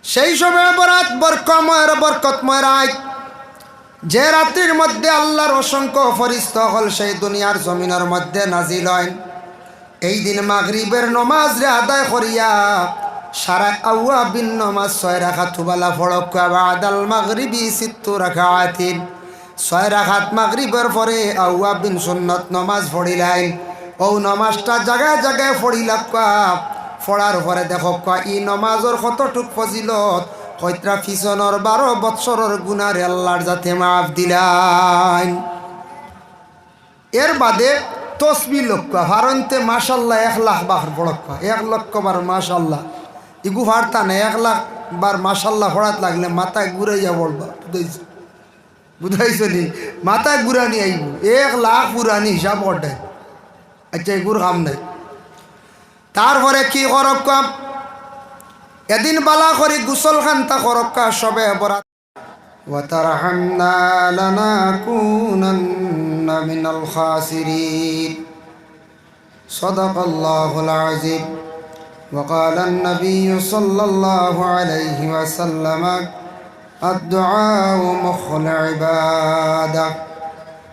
সেই শবে বরাত বরকতময় রাত, যে রাত্রির মধ্যে আল্লাহর অসংখ্য ফেরেশতা হল সেই দুনিয়ার জমিনের মধ্যে নাজিল হয়। এই দিন মাগরিবের নমাজ রে আদায় করিয়া সারা আওয়াবিন নমাজ 6 রাকাত তুবালা ফড়ক বাদাল মাগরিবি 6 রাকাতিন। 6 রাকাত মাগরিবের পরে আওয়াবিন সুন্নত নমাজ পড়িলেন। ও নমাজটা জায়গায় জায়গায় পড়িলাম। পড়ার পরে দেখো ই নমাজের কতটুক ফজিলত, কয়টা পিছনের 12 বৎসরের গুনার আল্লাহর যাতে মাফ দিলেন। এর বাদে তসবিহ লক্ষ হারন্তে মাশাল্লাহ 1 লাখ বার পড়ক, 1 লক্ষ বার মাশাল্লাহ ইগু হারতা না। 1 লাখ বার মাশাল্লাহ পড়াত লাগলে মাথায় ঘুরাইয়া পড়বা। বুঝাইছো নি? মাথায় ঘুরানি আইব 1 লাখ পুরানি হিসাব করতে। আচ্ছা এগুর কাম নাই। তারপরে কি করক, এদিন বালা করি গুসল খান্তা করক সবে বরাত। وترحمنا لنكونن من الخاسرين صدق الله العظيم وقال النبي صلى الله عليه وسلم الدعاء مخ العبادة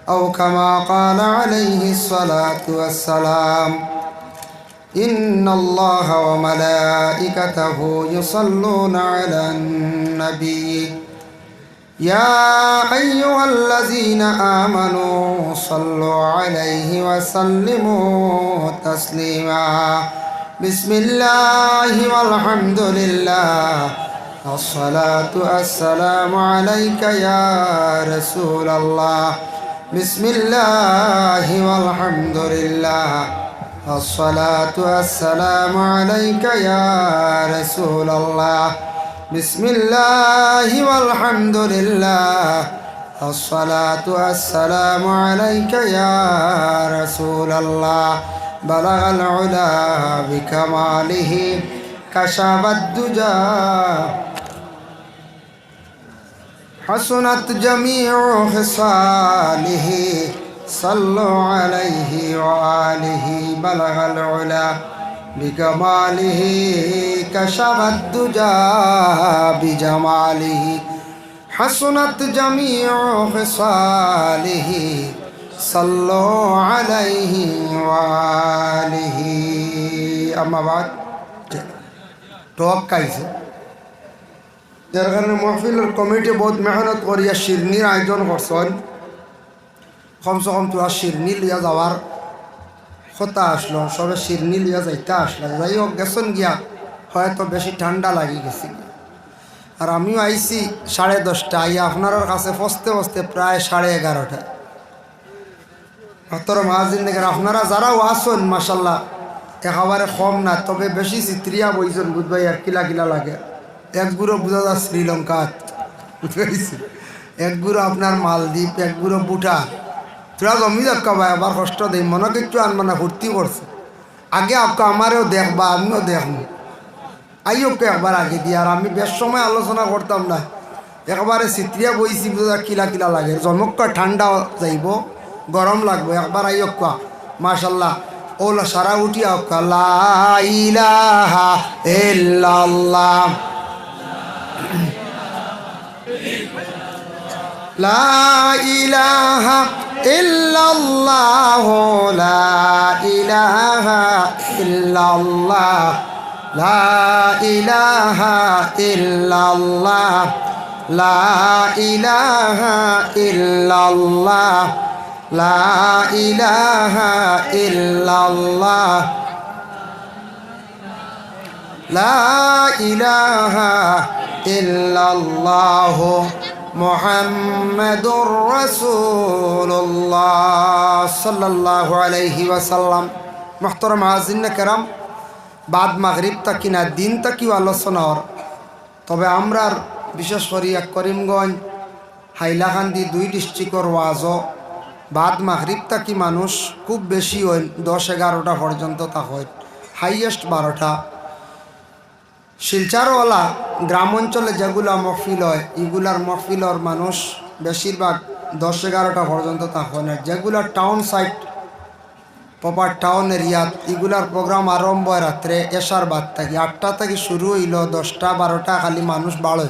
أو كما قال عليه الصلاة والسلام إن الله وملائكته يصلون على النبي يا أيها الذين آمنوا صلوا عليه وسلموا تسليما بسم الله والحمد لله الصلاة والسلام عليك يا رسول الله بسم الله والحمد لله الصلاة والسلام عليك يا رسول الله بسم الله والحمد لله الصلاة والسلام عليك يا رسول الله بلغ العلا بكماله كشف الدجى حسنت جميع خصاله صلوا عليه وآله بلغ العلا بكماله كشف الدجى بجماله حسنت جميع خصاله صلوا عليه وآله أما بعد توقعيছে যার কারণে মাহফিলের কমিটি বহুত মেহনত করিয়া শিরনির আয়োজন করছেন। কমসে কম তোরা শিরনি লিয়া যাওয়ার কথা আসলো, সবে শিরনি লিয়া যাইতে আসলো। যাই হোক গেছেন গিয়া হয়তো বেশি ঠান্ডা লাগি গেছি। আর আমিও আইছি 10:30 আইয়া আপনার কাছে ফসতে ফসতে প্রায় 11:30। অতর মাহাজিন দেখেন আপনারা যারাও আসুন মাসাল্লাহ একেবারে কম না, তবে বেশি চিত্রিয়া বইছেন বুধবাই আর কিলা কিলা লাগে। এক গুঁড়ো বুঝা যা শ্রীলঙ্কা, বুঝতে পারছি। এক গুঁড়ো আপনার মালদ্বীপ, এক গুঁড়ো বুটা। তোরা জমি দেখা ভাই আবার কষ্ট দেই, মনে কিচ্ছু আনবা না, ফুর্তি করছে। আগে আপকা আমারেও দেখবা, আমিও দেখবো। আইওকে একবার আগে দিয়ে। আর আমি বেশ সময় আলোচনা করতাম না, একবারে চিত্রিয়া বইছি বুঝা কিলা কিলা লাগে। জমক্কা ঠান্ডা যাইব, গরম লাগবো। একবার আইওকা মাশাল্লাহ ওলা সারা উঠিয়া লা ইলাহা ইল্লাল্লাহ লা ইলাহা ইল্লাল্লাহ লা ইলাহা ইল্লাল্লাহ লা ইলাহা ইল্লাল্লাহ লা ইলাহা ইল্লাল্লাহ লা ইলাহা ইল্লাল্লাহ লা ইলাহা ইল্লাল্লাহ মুহাম্মাদুর রাসূলুল্লাহ সাল্লাল্লাহু আলাইহি ওয়াসাল্লাম। মুহতারাম হাজিরিন কেরাম, বাদ মাগরিব তাকি না দিন তাকিও আলোচনা হর। তবে আমরার বিশেষ করে করিমগঞ্জ হাইলাকান্দি 2 ডিস্ট্রিক্টর ওয়াজও বাদ মাগরিব তাকি মানুষ খুব বেশি হয়, 10-11টা পর্যন্ত তা হয়, হাইয়েস্ট 12টা। শিলচারওয়ালা গ্রাম অঞ্চলে যেগুলা মহফিল হয় এগুলার মহফিলর মানুষ বেশিরভাগ 10-11টা পর্যন্ত তা হয় না। যেগুলা টাউন সাইড প্রপার টাউন এরিয়াত এগুলার প্রোগ্রাম আরম্ভ হয় রাত্রে এশার বাদ থাকি 8টা থেকে শুরু হইল 10টা 12টা খালি মানুষ বাড়ে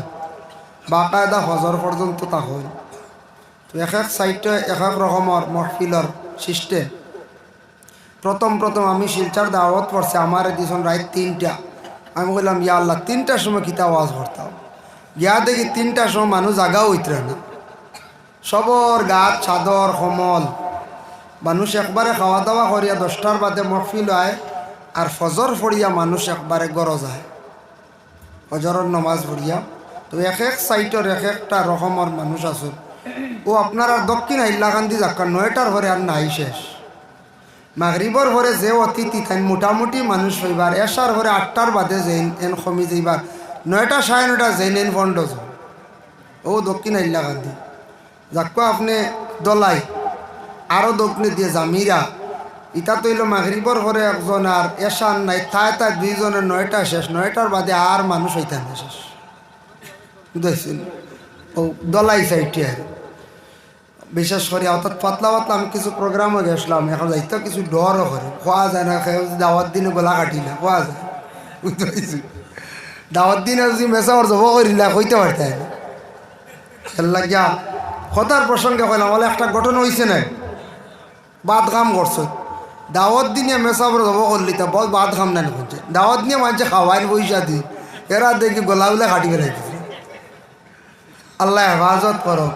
বাকায়দা হজর পর্যন্ত তা হয়। তো এক এক সাইটে এক এক রকমের মহফিলর সিস্টেম। প্রথম আমি শিলচার দাওয়াত পড়ছি আমার দিয়েছেন রাত 3টা। আমি বললাম ইয়া আল্লাহ 3টার সময় কিতা আওয়াজ করতাম গিয়া দেখি 3টার সময় মানুষ জাগাও হইতে না, সবর গাছ চাদর কমল মানুষ একবারে খাওয়া দাওয়া করিয়া 10টার বাদে মহফিল হয় আর ফজর ফড়িয়া মানুষ একবারে গরজ হয় ফজরের নমাজ পড়িয়া। তো এক এক সাইটের এক একটা রকমের মানুষ আছে। ও আপনার আর দক্ষিণ হাইলাকান্দি যাক্কা 9টার ঘরে আর নাই শেষ। মাগরিবর ঘরে যে অতিথি তাই মোটামুটি মানুষ হইবার এশার ঘরে 8টার বাদে যেন এন কমি যাইবার 9টা 9:30 যেন এন বন্ধ ও দক্ষিণ হাইলাকান্দি যাক্কা আপনি দলাই আরও দক্ষিণে দিয়ে জামিরা ইটা তৈল মাগরিবর ঘরে একজন আর এশার নাই তাই 2জনের 9টা শেষ 9টার বাদে আর মানুষ হইতে না শেষ বুঝেছেন। ও দলাই সাইটে আর বিশেষ করে অর্থাৎ পাতলা আমি কিছু প্রোগ্রামও গেছিলাম এখন যাইতে কিছু ডরও করে খোয়া যায় না দাওয়াত দিনে গোলা কাটিলা খোয়া যায় বুঝতে পারছি। দাওয়াত দিনে যদি মেসাওয়ার জব করিলা হইতে পারতে না খেলা গিয়া কথার প্রসঙ্গে কইলাম বলে একটা ঘটনা হয়েছে না বাদ কাম করছো দাওয়াত দিনে মেসাওয়ার জব করলি তা বল বাদ কাম না করছে দাওয়াত নিয়ে মানুষে খাওয়াইন পয়সা দি এরা দেখি গোলাগুলা কাটি ফেলাইতেছে। আল্লাহ হেফাজত করো।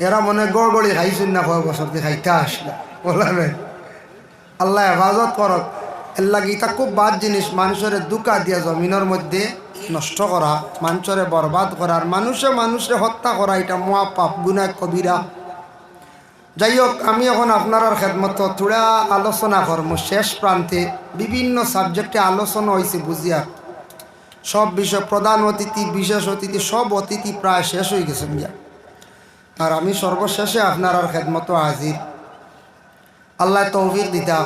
এরা মনে গড়গড়ি খাইছেন না কয় বছর দিয়ে খাইতে আসলে বলবেন আল্লাহ হেফাজত করক। এর লাগে এটা খুব বাদ জিনিস মানুষের দুকা দিয়া জমিনের মধ্যে নষ্ট করা মানুষের বরবাদ করার মানুষে হত্যা করা এটা মহা পাপ গুনাহ কবিরা। যাই হোক আমি এখন আপনার খেদমত থোড়া আলোচনা করব শেষ প্রান্তে বিভিন্ন সাবজেক্টে আলোচনা হয়েছে বুঝিয়া সব বিষয় প্রধান অতিথি বিশেষ অতিথি সব অতিথি প্রায় শেষ হয়ে গেছেন গিয়া আর আমি সর্বশেষে আপনার খেদমত হাজির। আল্লাহ তৌফিক দিতা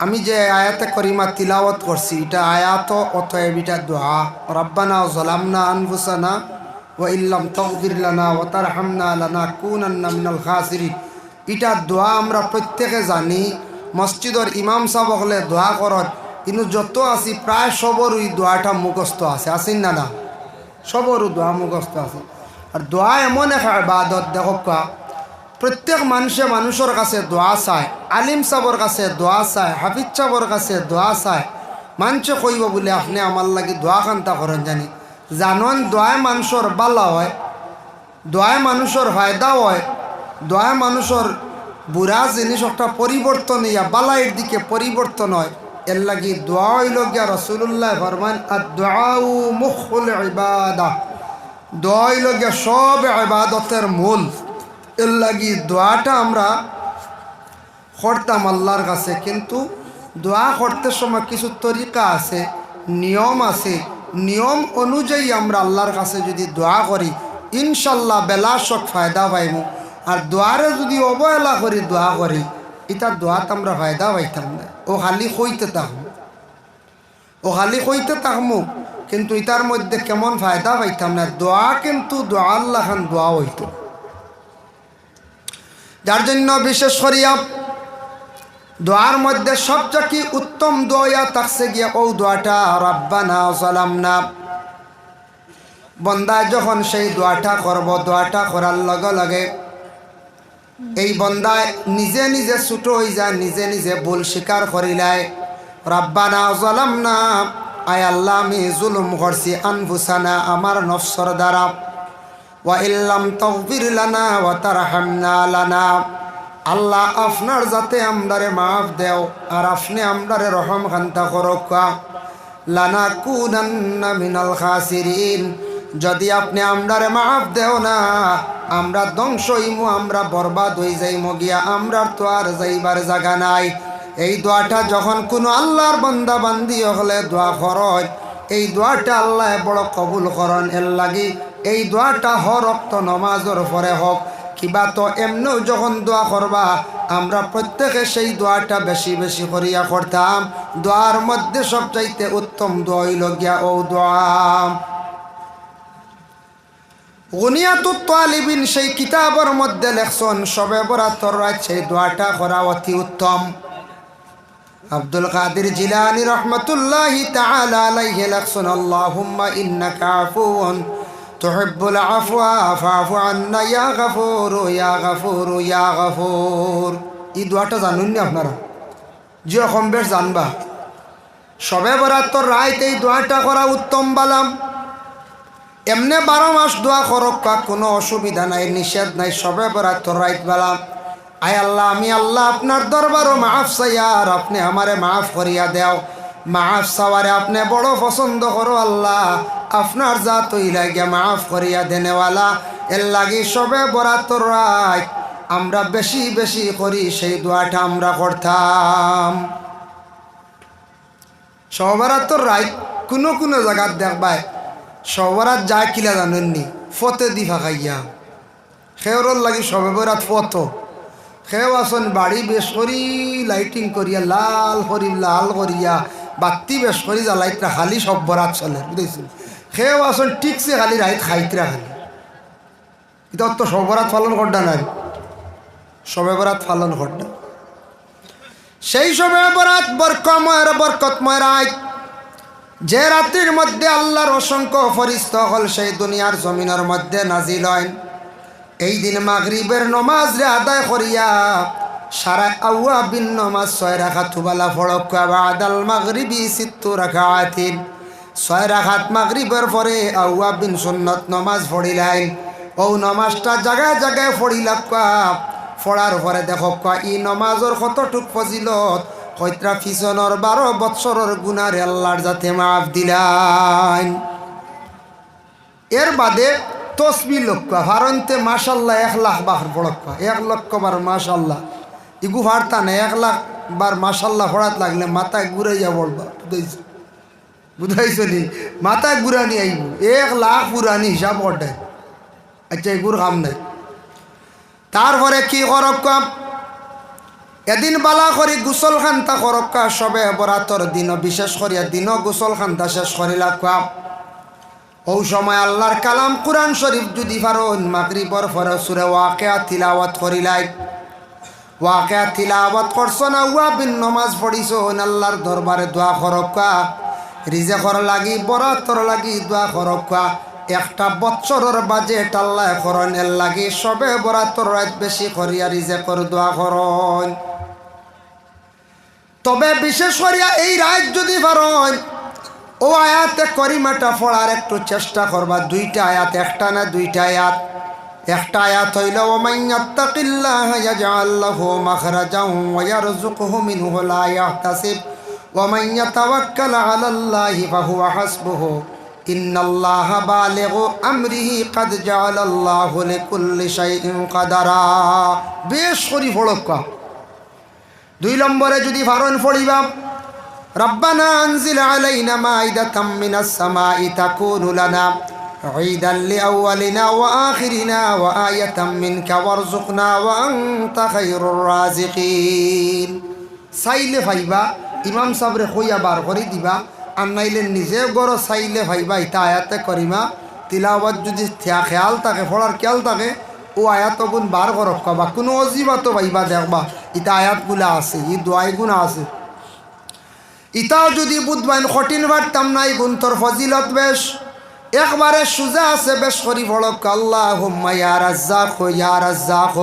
আমি যে আয়াতে করিমা তিলাওয়াত করছি এটা আয়াত অতএব এটা দোয়া রব্বানা যালামনা আনফুসানা ওয়া ইল্লাম তাগফির লানা ওয়া তারহামনা লানাকুনান্না মিনাল খাসিরিন। এটা দোয়া আমরা প্রত্যেকে জানি মসজিদের ইমাম সাহেব হলে দোয়া করত কিন্তু যত আছি প্রায় সবরই দোয়াটা মুখস্থ আছে আসেন না না সবরও দোয়া মুখস্থ আছে। আর দোয়া এমন এক ইবাদত দেখো প্রত্যেক মানুষের কাছে দোয়া চায় আলিম সাহর কাছে দোয়া চায় হাফিজ সাহর কাছে দোয়া চায় মানুষে কইব বলে আপনি আমার লাগে দোয়া কান্তা করেন জানি জানন দোয়ায় মানুষের বালা হয় দোয়ায় মানুষের ফায়দা হয় দোয়ায় মানুষের বুড়া জিনিস একটা পরিবর্তন ইয়া বালাইয়ের দিকে পরিবর্তন হয়। এর লাগি দোয়া হইল গিয়া রাসূলুল্লাহ ফরমান আদ-দুআউ মুখুল ইবাদাহ দোয়া হইল গিয়া সব ইবাদতের মূল। এর লাগি দোয়াটা আমরা করতাম আল্লাহর কাছে কিন্তু দোয়া করতে সময় কিছু তরিকা আছে নিয়ম আছে নিয়ম অনুযায়ী আমরা আল্লাহর কাছে যদি দোয়া করি ইনশাল্লাহ বেলাশক ফায়দা পাইব। আর দোয়ারে যদি অবহেলা করি দোয়া করি এটা দোয়াত আমরা ফায়দা পাইতাম না ও খালি কইতে থাকমু কিন্তু এটার মধ্যে কেমন ফায়দা পাইতাম না। দোয়া কিন্তু দোয়া আল্লাহ খান দোয়া হইত যার জন্য বিশেষ করিয়া দোয়ার মধ্যে সবচেয়ে উত্তম দোয়া থাকছে গিয়া ও দোয়াটা রব্বানা যালামনা। বন্দা যখন সেই দোয়াটা করব দোয়াটা করার লগে লগে এই বন্দায় নিজে নিজে ছুটো হয়ে যায় নিজে নিজে ভুল স্বীকার করিলায় রব্বানা যালামনা আয় আল্লাহ আমি জুলুম করছি আনফুসানা আমার নফসর দ্বারা ওয়া ইল্লাম তাগফির লানা ওয়া তারহামনা লানা আল্লাহ আপনার যাতে আমদারে মাফ দেও আর আপনি আমদারে রহম খান্তা করক লানাকুনান্না মিনাল খাসিরিন। যদি আপনি আমদারে মাফ দেও না আমরা ধ্বংস হইমু আমরা বরবাদ হয়ে যাইমু গিয়া আমরার তো আর যাইবার জায়গা নাই। এই দোয়াটা যখন কোনো আল্লাহর বান্দা বান্দি হলে দোয়া করয় এই দোয়াটা আল্লাহ বড় কবুল করন। এর লাগি এই দোয়াটা হরক্ত নমাজের পরে হোক কিবা তো এমনিও যখন দোয়া করবা আমরা প্রত্যেকে সেই দোয়াটা বেশি বেশি করিয়া করতাম। দোয়ার মধ্যে সবচাইতে উত্তম দোয়া হইল গিয়া ও দোয়া গুনিয়াতুত তালিবিন সেই কিতাবের মধ্যে লেখছেন সবে বরাতর রাত সেই দোয়াটা করা অতি উত্তম। আব্দুল কাদের জিলানী রহমতুল্লাহি তাআলা আলাইহি লাকসুন আল্লাহুম্মা ইন্নাকা আফুউন তুহিব্বুল আফওয়া ফাফু আন্না ইয়া গফুর ইয়া গফুর ইয়া গফুর। এই দোয়াটা জানুন না আপনারা? যে কম বেশ জানবা। সবে বরাতর রাইত এই দোয়াটা করা উত্তম বালাম। এমনে 12 মাস দোয়া করক, কোনো অসুবিধা নাই, নিষেধ নাই। সবে বরাতর রাইত বালাম, আয় আল্লাহ, আমি আল্লাহ আপনার দরবারও মাফ চাই, আর আপনি আমারে মাফ করিয়া দেও। মাফ চাওয়ারে আপনি বড় পছন্দ করো আল্লাহ, আপনার জাত হইলা গিয়া মাফ করিয়া দেনেওয়ালা। এর লাগি সবে বরাতর রাইত আমরা বেশি বেশি করি সেই দোয়াটা আমরা করতাম। সবে বরাতর রাইত কোনো কোনো জায়গাত দেখবাই সবে বরাত যায় কিলা জানেননি, ফতে দি ফাঁকাইয়া খেওরর লাগি সবে বরাত ফত খেও আসন বাড়ি বেশ করি লাইটিং করিয়া লাল করিয়া বাতি বেশ করি জ্বালাইতরা খালি সব বরাত চলে, বুঝেছি? খেও আসন ঠিকছে খালি রাইত খাইতরা খালি। এটা তো সবে বরাত পালন করডা নাই, সবে বরাত পালন করডা। সেই সবে বরাত বরকতময় রাত, যে রাত্রির মধ্যে আল্লাহর অসংখ্য ফেরেশতা হল সেই দুনিয়ার জমিনের মধ্যে নাজিল হয়। এই দিন মাগরিবের নমাজ রে আদায় করিয়া সারা আওয়াবিন নমাজ 6 রাকাত তুবালা ফড়ক বাদাল মাগরিবি 6 রাকাতিন। 6 রাকাত মাগরিবের পরে আওয়াবিন সুন্নত নমাজ পড়িলাই। ও নমাজটা জায়গায় জায়গায় পড়িলা, পড়ার পরে দেখো ই নমাজের কতটুক ফজিলত, কইত্রা পিছনের 12 বৎসরের গুনার আল্লাহর যাতে মাফ দিলাইন। এর বাদে তসবি লক্ষ হারন্তে মাশাল্লাহ 1 লাখ বার পড়ক্কা, 1 লক্ষ বার মাশাল্লাহ ইগু হারতা না। 1 লাখ বার মাশাল্লাহ পড়াত লাগলে মাথায় ঘুরাইয়া বলবা, বুঝাইছো নি? মাথায় ঘুরানি আইব 1 লাখ পুরানি হিসাব করতে। আচ্ছা, এগুর কাম নাই। তারপরে কি করক্কা, এদিন বালা করি গোসল খান্তা করক্কা। সবে বরাতর দিন বিশেষ করিয়া দিন গোসল খান্তা শেষ করিলা। ও সময় আল্লাহর কালাম কুরআন শরীফ যদি পারন মাগরিবর পরে সূরা ওয়াকিয়া তিলাওয়াত করিলাই। ওয়াকিয়া তিলাওয়াত করছনা, ওয়াবিন নামাজ পড়িছন, আল্লাহর দরবারে দোয়া করক্কা। রিজেকর লাগি বরাতর লাগি দোয়া করক্কা। 1টা বছরের বাজেট আল্লাহ করনের লাগি সবে বরাতর রাত বেশি করিয়া রিজেকর দোয়া করন। তবে বিশেষ করিয়া এই রাত যদি পারন ও আয়াতে করিমাটা পড়ার একটু চেষ্টা করবা। 2টা আয়াত, একটা না 2টা আয়াত। একটা আয়াত হইল ওমান ইয়াত্তাকিল্লাহা ইয়াজআল লাহু মাখরাজান ওয়া ইয়ারযুকহু মিনহু লা ইয়াহতাসিব ওয়া মান ইয়াতাওয়াক্কাল আলাল্লাহি ফাহুয়া হাসবুহু ইন্নাল্লাহা বালিগু আমরিহি কাদ জাআলাল্লাহু লিকুল্লি শাইইন কাদারা। বেশ করি পড়কা। 2 নম্বরে যদি পারন পড়িবা রব্বানা আনজিল আলাইনা মাইদাতাম মিনাস সামাই তাকুনু লানা ঈদান লিআউয়ালিনা ওয়া আখিরিনা ওয়া আয়াতাম মিনকা ওয়ারযুকনা ওয়া আনতা খায়রুর রাযিকিন। চাইলে ভাইবা ইমাম সাহেবরে কইয়া বার করে দিবা, আর নাইলে নিজে গড় চাইলে ভাইবা ইতা আয়াতে করিমা তিলাওয়াত যদি খেয়াল থাকে, পড়ার খেয়াল থাকে, ও আয়াত গুণ বার করক বা কোনো অজিবাতো ভাইবা দেখবা ইতা আয়াতগুলা আছে, ই দোয়াইগুনা আছে। ইতাও যদি বুধবাইন কঠিন পারতাম নাই, গুন্তর ফজিলত বেশ একবারে সুজা আছে। বেশ করি পড়ক আল্লাহুম্মা ইয়া রাজ্জাক ইয়া রাজ্জাক,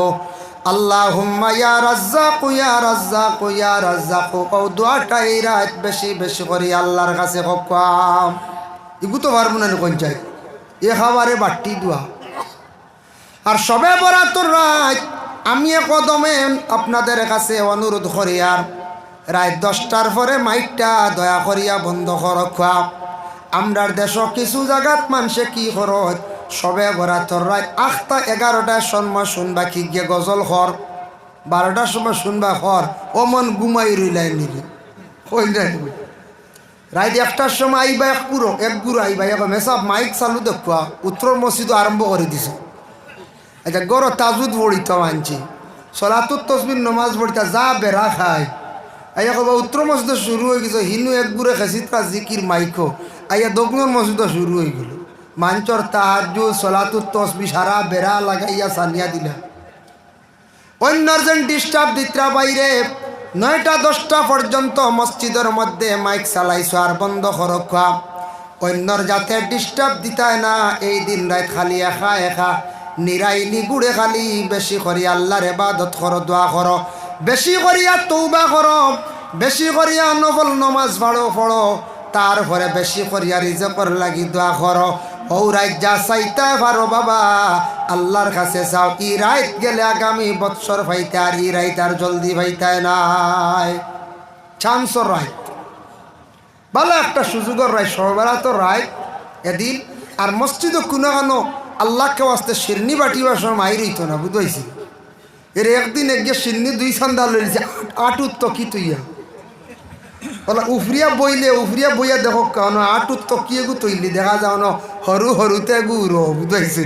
আল্লাহুম্মা ইয়া রাজ্জাক ইয়া রাজ্জাক ইয়া রাজ্জাক। ও দোয়াটা এই রাত বেশি বেশি করি আল্লাহর কাছে হকাম। ইগু তো পারবো না কোন চাই, এ খাবারে বাট্টি দোয়া। আর সবে বরাতর রাত আমি কদমে আপনাদের কাছে অনুরোধ করি, আর রাত 10টার পরে মাইকটা দয়া করিয়া বন্ধ করক্কা। আমরার দেশ কিছু জায়গাত মানুষে কি করত, সবে বরাতর রাত 8টা 11টার সময় শুনবা কি গিয়ে গজল খর, 12টার সময় শুনবা খর, ও মন ঘুমাই রইলাই নিলে কই নাই। রাত 1টার সময় আইবা এক গুরু আইবা এক মেসাব মাইক চালু দেখুয়া উত্তর মসজিদ আরম্ভ করে দিছে। আচ্ছা, গড় তাজুদ পড়িত মানছি, সলাতুত তসবির নমাজ পড়িতা যা বেড়া খায়। আইয়া কবা উত্তর মসজিদে শুরু হয়ে গেছে, হিনু এক গুড়ে খেসিতা জিকির মাইকো। আইয়া দক্ষিণ মসজিদে শুরু হয়ে গেল, মাঞ্চর তাহাজ্জুদ সলাতুত তসবি সারা বেড়া লাগাইয়া সানিয়া দিলা। অন্যর যেন ডিস্টার্ব দিত্রা বাইরে 9টা 10টা পর্যন্ত মসজিদের মধ্যে মাইক চালাইছো আর বন্ধ করো খোয়া, অন্যর যাতে ডিস্টার্ব দিতায় না। এই দিন রাত খালি একা একা নিরাইলি গুড়ে খালি বেশি করি আল্লাহর ইবাদত করো, দোয়া করো, বেশি করিয়া তওবা করো, বেশি করিয়া নফল নমাজ পড়ো, তারপরে বেশি করিয়া রিজকের লাগি দোয়া করো। ও রাত যা চাইতে পারো বাবা আল্লাহর কাছে চাও। ই রাত গেলে আগামী বৎসর পাইতে, আর ই রাত আর জলদি পাইতে নাই। চান্সর রাত, ভালো একটা সুযোগের রায়, সবেলা তো রায় এদিন। আর মসজিদও কোনো আল্লাহকে আসতে শিরনি বাটিবার সময় মাই রইত না, বুঝাইছি। এর একদিন একগে শিরনি 2 সন্ধ্যা লইছে, 8 তো কি তুইয়া বলা উফরিয়া বইয়া দেখো কেন 8 তো কি এগু তৈলি দেখা যাও না সরু সরুতে গুর, বুঝাইছে।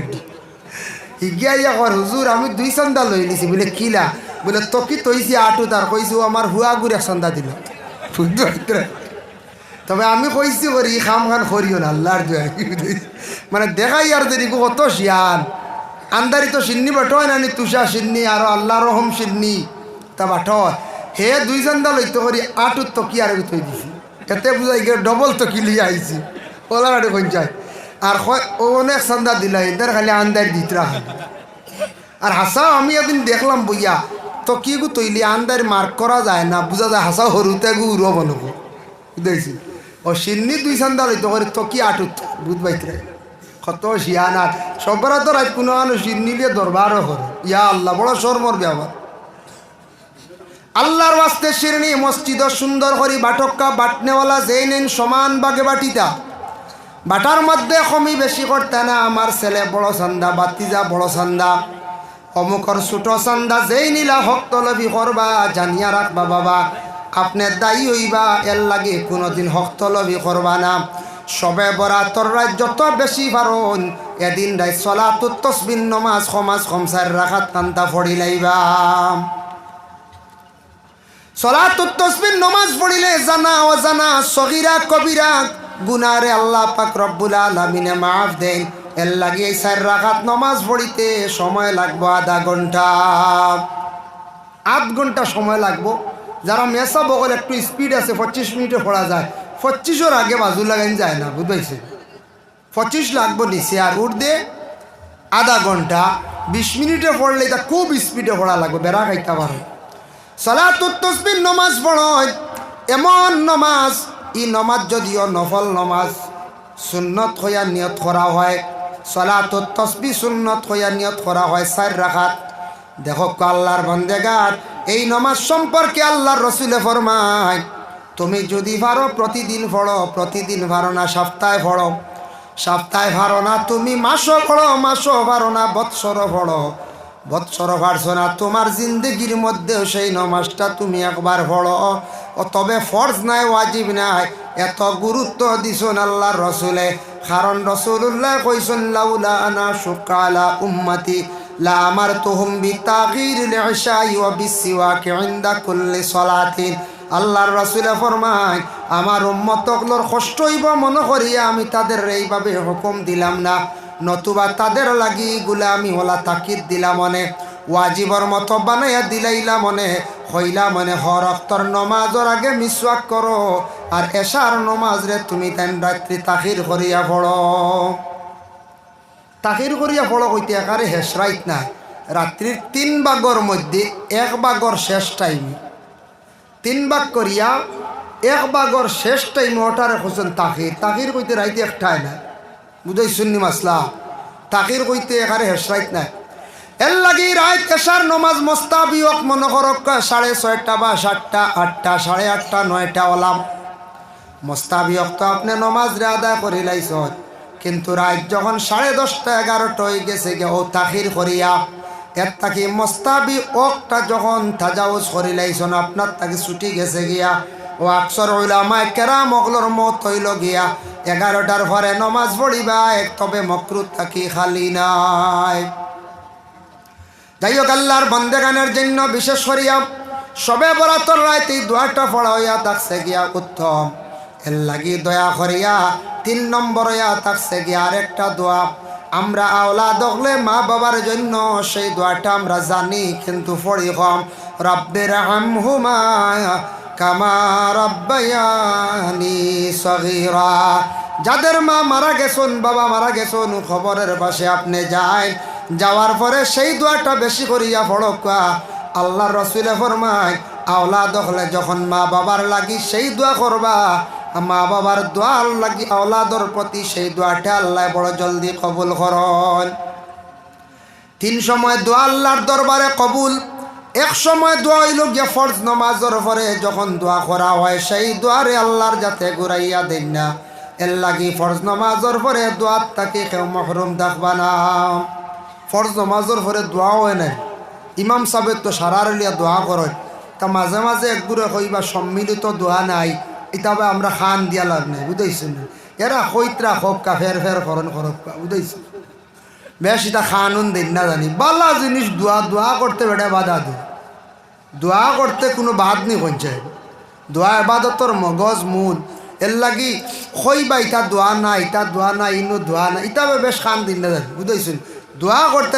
হিগিয়া ইয়া কর হুজুর আমি 2 সন্ধ্যা লই নিছি, বলে কিলা, বলে তো কি তৈছি 8 তার কইছো আমার হুয়া গুড়ে সন্ধ্যা দিল, বুঝতে। তবে আমি কইছি করি খাম খান করিও না আল্লাহর জয়, মানে দেখাই আর দেরি কত শিয়ান আন্দারি তো সিন্নি বাঠয় নানি তুষা সিন্নি আর আল্লাহ রহম সিন্নি তা বাঠয়। হে 2 সন্ধ্যা লইতে করি 8 তো কি আর থই দিছি, এতে বুঝাই গিয়ে ডবল তো কি লিয়ে আইছি ওলার আড়ে পঞ্চায়েত। আর অনেক সন্ধ্যা দিলা এদের খালি আন্দার দিতরা। আর হাসাও আমি একদিন দেখলাম বইয়া তো কি গু তৈলি আন্দার মার্ক করা যায় না, বুঝা যায় হাসাও হরুতে গু উড়ো বলবো, বুঝাইছি। ও সিন্নি 2 সন্ধ্যা লইতে করি তো কি 8 বুঝবাইতে কত শিয়ান। আর সবার তো রাত কোনো মানুষ সিন্নিলে দরবারও করে, ইয়া আল্লাহ বড় শর্মর ব্যবহার। আল্লাহর ওয়াস্তে শিরনি মসজিদ সুন্দর করি বাটক্কা বাটনেওয়ালা যেই নেন সমান বাগে বাটিতা, বাটার মধ্যে কমি বেশি করতে না। আমার ছেলে বড় চান্দা, বাতিজা বড় চান্দা, অমুকর ছোট চান্দা যেই নিলা হক্তলবি করবা জানিয়া রাখবা বাবা আপনার দায়ী হইবা, এর লাগে কোনোদিন হক্তলবি করবা না। সবে বরাতর রাত যত বেশি পারন এদিন রাত সলাতুত তাসবিহ নমাজ সমাজ খমসার রাখাত কান্তা পড়ি লাইবা। সলাতুত তাসবিহ নমাজ পড়িলে জানা অজানা সগীরা কবিরা গুনারে আল্লাহ পাক রব্বুল আলামিনে মাফ দেন। এর লাগে 4 রাকাত নমাজ পড়িতে সময় লাগবো আধা ঘন্টা, 8 ঘন্টা সময় লাগবো। যারা মেসা বগল একটু স্পিড আছে 25 মিনিটে পড়া যায়, 25-এর আগে বাজু লাগাইন যায় না, বুঝাইছে। 25 লাগবো নিচে, আর উঠতে আধা ঘন্টা 20 মিনিটে পড়লে এটা খুব স্পিডে পড়া লাগবে, বেড়া খাইতে পারো। সলাতুত তাসবিহ নমাজ পড়ো এমন নমাজ, ই নমাজ যদিও নফল নমাজ সুন্নত হইয়া নিয়ত করা হয়, সলাতুত তাসবিহ সুন্নত হইয়া নিয়ত করা হয় 4 রাকাত। দেখো আল্লাহর বান্দেগার এই নমাজ সম্পর্কে আল্লাহর রাসূলে ফরমায় তুমি যদি পারো প্রতিদিন পড়ো, প্রতিদিন পারো না সপ্তাহে পড়ো, সপ্তাহে পারো না তুমি মাসও পড়ো, মাসও পারো না বৎসরও পড়ো, বৎসর পারছো না তোমার জিন্দগির মধ্যেও সেই নমাজটা তুমি একবার পড়ো। তবে ফরজ নাই, ওয়াজিব নাই, এত গুরুত্ব দিছেন আল্লাহর রাসূলে। কারণ রাসূলুল্লাহ কইছেন লাউলা আনা শুক্কা আলা উম্মতি লা আমারতুহুম বিতাগীরিল ইশাই ওয়া বিসওয়াকি ইনদা কুল্লি সালাতিন। আল্লাহর রাসূলে ফরমায় আমার উম্মতগুলোর কষ্ট হইব মনে করিয়া আমি তাদের এইভাবে হুকুম দিলাম না, নতুবা তাদের লাগি গুলামি হলা তাকিদ দিলাম মনে, ওয়াজিবর মতো বানাইয়া দিলাইলা মনে, হইলা মনে হর অক্তর নমাজের আগে মিসওয়াক করো, আর এশার নমাজ রে তুমি তাই রাত্রি তাখির করিয়া পড়ো। তাখির করিয়া পড়ো কইতে একারে হেসরাইত না, রাত্রির 3 ভাগর মধ্যে 1 ভাগর শেষ টাইমে 3 ভাগ করিয়া 1 ভাগর শেষ টাইমে ওটারে খুঁজছেন তাখির। তাখির কইতে রাইতে একটাই না, বুঝাই শুননি মাসলা। তাখির কইতে একারে হেসরাইত না। এর লাগি রাত এশার নমাজ মোস্তাবিয়ক মনে করক 6:30 বা 7টা 8টা 8:30 9টা ওলাম মোস্তাবিয়ক তো আপনি নমাজ রে আদায় করি লাইছ, কিন্তু রাত যখন 10:30 11টা হয়ে গেছে গে ও তাখির করিয়া এর তাকি মোস্তাবি ওকটা যখন তাজাউজ করি লাইছন আপনার তাকে ছুটি গেছে গিয়া ও আকসর উলামায়ে কেরাম ওগুলোর মত হইল গিয়া 11টার পরে নমাজ পড়িবা, তবে মকরুহ তাকি খালি নাই। যাই হোক আল্লাহর বান্দেগানের জন্য বিশেষ করিয়া সবে বরাতর রাত এই দোয়াটা পড়া হইয়া থাকছে গিয়া উত্তম। এর লাগি দয়া করিয়া 3 নম্বর হইয়া থাকছে গিয়া আরেকটা দোয়া, আমরা আওলাদ হলে মা বাবার জন্য সেই দোয়াটা আমরা জানি কিন্তু পড়ি কম। রাব্বিরহামহুমা কামা রাব্বায়ানি সগীরা। যাদের মা মারা গেছেন, বাবা মারা গেছেন, খবরের পাশে আপনি যায়, যাওয়ার পরে সেই দোয়াটা বেশি করিয়া পড়কা। আল্লাহ রসুলে ফরমায় আওলাদ হলে যখন মা বাবার লাগি সেই দোয়া করবা, মা বাবার দোয়ার লাগি আওলাদর প্রতি সেই দোয়াটা আল্লাহ বড় জলদি কবুল করন। 3 সময় দোয়া আল্লাহর দরবারে কবুল। এক সময় দোয়া হইল গিয়া ফরজ নামাজের পরে যখন দোয়া করা হয় সেই দোয়ারে আল্লাহর যাতে ঘুরাইয়া দেন না, এর লাগি ফরজ নামাজের পরে দোয়ার তাকে কেউ মাহরুম দেখবা না। ফরজ নামাজের পরে দোয়া হয় নাই, ইমাম সাহেব তো সারারলিয়া দোয়া করে, তা মাঝে মাঝে একগুড়ে কইবা সম্মিলিত দোয়া নাই, ইতাবে আমরা খান দিয়া লাভ নাই, বুঝাইছেন? এরা কইত্রা খোপকা ফের ফের করন খরপকা, বুঝাইছে? বেশ এটা খানুন দিন না জানি বালা জিনিস দোয়া, দোয়া করতে বেটা বাধা দে, দোয়া করতে কোনো বাদ নি পঞ্চায়েত, দোয়া এবাদতর মগজ মূল। এর লাগি কইবা ইটা দোয়া নাই, ইটা দোয়া নাই, ইনো দোয়া নাই, ইতাবে বেশ খান দিন না জানি, বুঝাইছেন? দোয়া করতে